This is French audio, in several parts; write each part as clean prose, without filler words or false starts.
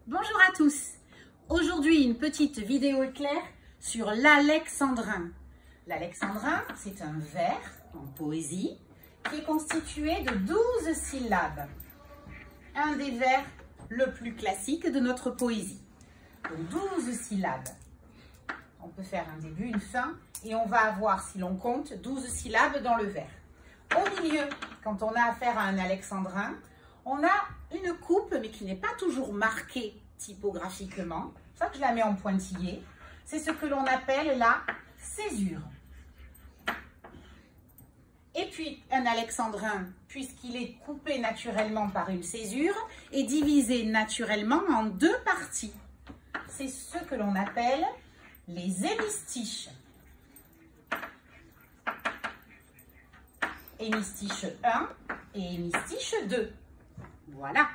Bonjour à tous. Aujourd'hui, une petite vidéo éclair sur l'alexandrin. L'alexandrin, c'est un vers en poésie qui est constitué de 12 syllabes. Un des vers le plus classique de notre poésie. Donc 12 syllabes. On peut faire un début, une fin, et on va avoir, si l'on compte, 12 syllabes dans le vers. Au milieu, quand on a affaire à un alexandrin, on a une coupe, mais qui n'est pas toujours marquée typographiquement. C'est pour ça que je la mets en pointillé. C'est ce que l'on appelle la césure. Et puis, un alexandrin, puisqu'il est coupé naturellement par une césure, est divisé naturellement en deux parties. C'est ce que l'on appelle les hémistiches. Hémistiche 1 et hémistiche 2. Voilà.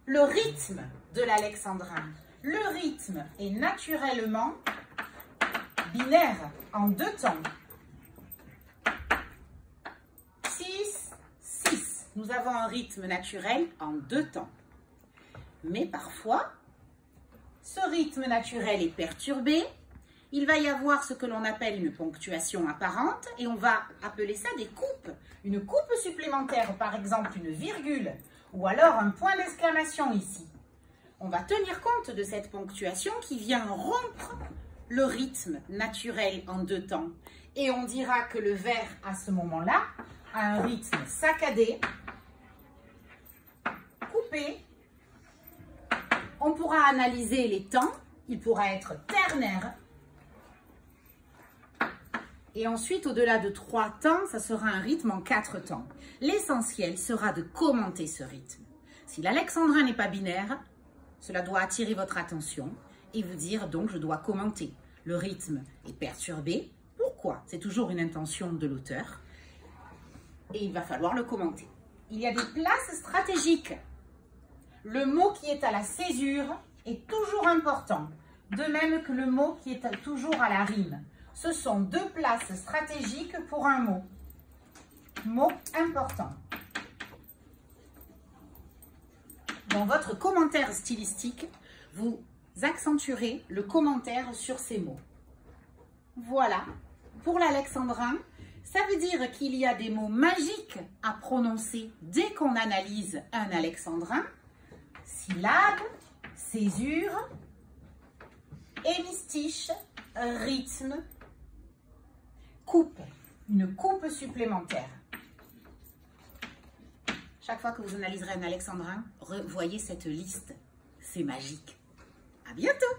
Le rythme de l'alexandrin. Le rythme est naturellement binaire en deux temps. 6, 6. Nous avons un rythme naturel en deux temps. Mais parfois, ce rythme naturel est perturbé. Il va y avoir ce que l'on appelle une ponctuation apparente et on va appeler ça des coupes. Une coupe supplémentaire, par exemple une virgule ou alors un point d'exclamation ici. On va tenir compte de cette ponctuation qui vient rompre le rythme naturel en deux temps. Et on dira que le vers, à ce moment-là, a un rythme saccadé, coupé. On pourra analyser les temps. Il pourra être ternaire. Et ensuite, au-delà de 3 temps, ça sera un rythme en 4 temps. L'essentiel sera de commenter ce rythme. Si l'alexandrin n'est pas binaire, cela doit attirer votre attention et vous dire donc je dois commenter. Le rythme est perturbé. Pourquoi? C'est toujours une intention de l'auteur. Et il va falloir le commenter. Il y a des places stratégiques. Le mot qui est à la césure est toujours important. De même que le mot qui est toujours à la rime. Ce sont deux places stratégiques pour un mot. Mot important. Dans votre commentaire stylistique, vous accentuerez le commentaire sur ces mots. Voilà, pour l'alexandrin, ça veut dire qu'il y a des mots magiques à prononcer dès qu'on analyse un alexandrin. Syllabe, césure, hémistiche, rythme, coupe, une coupe supplémentaire. Chaque fois que vous analyserez un alexandrin, revoyez cette liste. C'est magique. À bientôt!